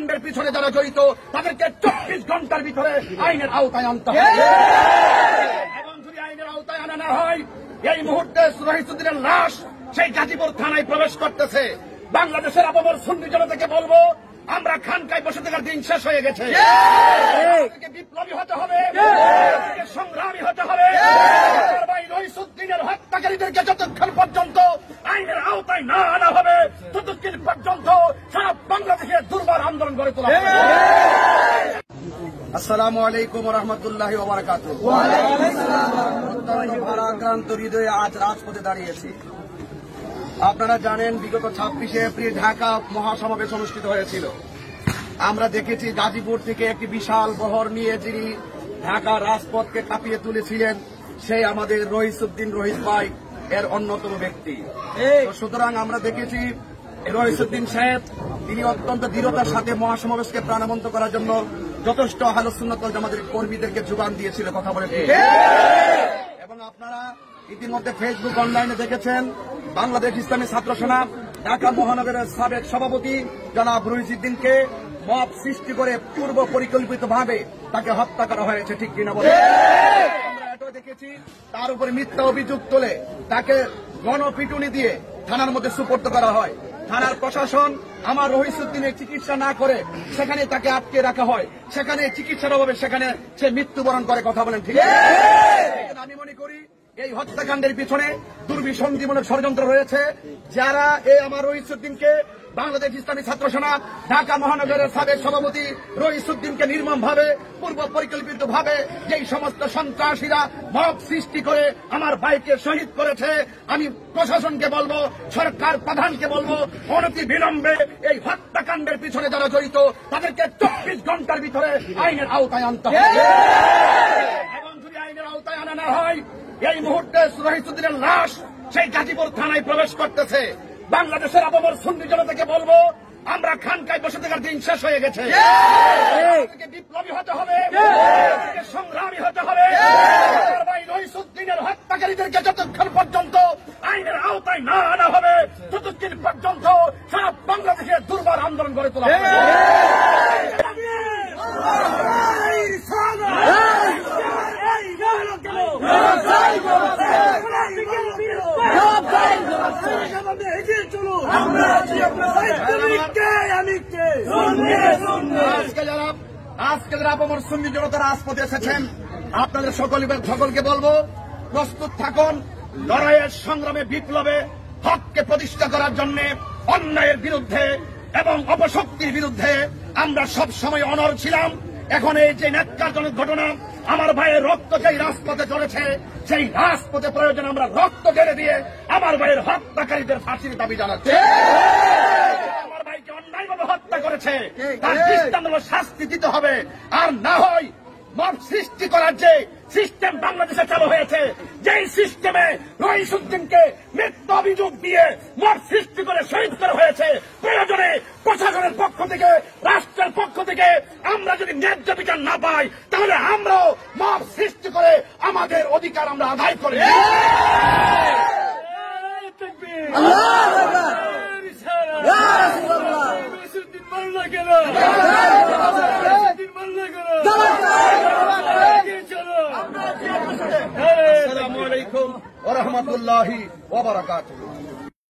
হত্যাকাণ্ডের পিছনে যারা জড়িত তাদেরকে 24 ঘন্টার ভিতরে আইনের আওতায় আনতে হবে। এবং যদি আইনের আওতায় আনা না হয়, এই মুহূর্তে রহিসুদ্দিনের লাশ সেই গাজীপুর থানায় প্রবেশ করতেছে। বাংলাদেশের আপামর সুন্নি জনতাকে বলবো, আমরা খানকায় বসে থাকার দিন শেষ হয়ে গেছে। বিপ্লবী হতে হবে, সংগ্রামী হতে হবে। রহিসুদ্দিনের হত্যাকারীদেরকে যতক্ষণ পর্যন্ত আইনের আওতায় না আনা হবে, ততক্ষণ পর্যন্ত সারা বাংলাদেশে দুর্বার আন্দোলন গড়ে তোলা হবে। আসসালামু আলাইকুম রহমতুল্লাহি ওয়া বারাকাতুহু। ভারাক্রান্ত হৃদয়ে আজ রাজপথে দাঁড়িয়েছি। আপনারা জানেন, বিগত 26শে এপ্রিল ঢাকা মহাসমাবেশ অনুষ্ঠিত হয়েছিল। আমরা দেখেছি গাজীপুর থেকে একটি বিশাল বহর নিয়ে যিনি ঢাকা রাজপথকে কাঁপিয়ে তুলেছিলেন, সেই আমাদের রহিসুদ্দিন রহিস ভাই এর অন্যতম ব্যক্তি। সুতরাং আমরা দেখেছি রহিসুদ্দিন সাহেব তিনি অত্যন্ত দৃঢ়তার সাথে মহাসমাবেশকে প্রাণবন্ত করার জন্য যথেষ্ট আহলুস সুন্নাত ওয়াল জামাতের কর্মীদেরকে যোগান দিয়েছিল, কথা বলে। এবং আপনারা ইতিমধ্যে ফেসবুক অনলাইনে দেখেছেন, বাংলাদেশ ইসলামী ছাত্র সেনা ঢাকা মহানগরের সাবেক সভাপতি জনাব রহিসুদ্দিনকে মব সৃষ্টি করে পূর্ব পরিকল্পিতভাবে তাকে হত্যা করা হয়েছে, ঠিক কিনা বলে? আমরা এটাও দেখেছি, তার উপরে মিথ্যা অভিযোগ তুলে তাকে গণপিটুনি দিয়ে থানার মধ্যে সুপর্দ করা হয়। থানার প্রশাসন আমার রহিসুদ্দিনের চিকিৎসা না করে সেখানে তাকে আটকে রাখা হয়, সেখানে চিকিৎসার অভাবে সেখানে সে মৃত্যুবরণ করে, কথা বলেন, ঠিক আছে? আমি মনে করি এই হত্যাকাণ্ডের পিছনে দুর্বিসন্ধিমূলক ষড়যন্ত্র রয়েছে। যারা এই আমার রহিসুদ্দিনকে, বাংলাদেশ ইসলামী ছাত্র সেনা ঢাকা মহানগরের সাবেক সভাপতি রহিসুদ্দিনকে নির্মমভাবে পূর্ব পরিকল্পিতভাবে যেই সমস্ত সন্ত্রাসীরা মব সৃষ্টি করে আমার ভাইকে শহীদ করেছে, আমি প্রশাসনকে বলবো, সরকার প্রধানকে বলবো, অনতি বিলম্বে এই হত্যাকাণ্ডের পিছনে যারা জড়িত তাদেরকে 24 ঘন্টার ভিতরে আইনের আওতায় আনতে হবে। এবং যদি আইনের আওতায় আনা না হয়, এই মুহূর্তে রহিসুদ্দিনের লাশ সেই গাজীপুর থানায় প্রবেশ করতেছে। বাংলাদেশের আপামর সুন্নি জনতাকে বলবো, আমরা খানকায় বসে থাকার দিন শেষ হয়ে গেছে। বিপ্লবী হতে হবে, সংগ্রামী হতে হবে। রহিসুদ্দিনের হত্যাকারীদেরকে যতক্ষণ পর্যন্ত আইনের আওতায় না আনা হবে, ততক্ষণ পর্যন্ত সারা বাংলাদেশে দুর্বার আন্দোলন গড়ে তোলা হবে। আজকে যারা আপামর সুন্নি জনতা রাজপথে এসেছেন, আপনাদের সকলকে বলবো, প্রস্তুত থাকুন লড়াইয়ের সংগ্রামে, বিপ্লবে হককে প্রতিষ্ঠা করার জন্য, অন্যায়ের বিরুদ্ধে এবং অপশক্তির বিরুদ্ধে আমরা সব সময় অনড় ছিলাম। এখন এই যে ন্যাক্কারজনক ঘটনা, আমার ভাইয়ের রক্ত যেই রাজপথে চলেছে, সেই রাজপথে প্রয়োজন আমরা রক্ত ঢেলে দিয়ে আমার ভাইয়ের হত্যাকারীদের ফাঁসির দাবি জানাচ্ছি। আমার ভাইকে অন্যায়ভাবে হত্যা করেছে, তার দৃষ্টান্তমূলক শাস্তি দিতে হবে। আর না হয় মব সৃষ্টি করার যে সিস্টেম বাংলাদেশে চালু হয়েছে, যেই সিস্টেমে রহিসুদ্দিনকে মিথ্যা অভিযোগ দিয়ে মব সৃষ্টি করে শহীদ করা হয়েছে, প্রয়োজনে প্রশাসনের পক্ষ থেকে, রাষ্ট্রের পক্ষ থেকে আমরা যদি ন্যায্য বিচার না পাই, তাহলে আমরাও মব সৃষ্টি করে আমাদের অধিকার আমরা আদায় করি। আসসালামু আলাইকুম ওয়া রাহমাতুল্লাহি ওয়া বারাকাতুহু।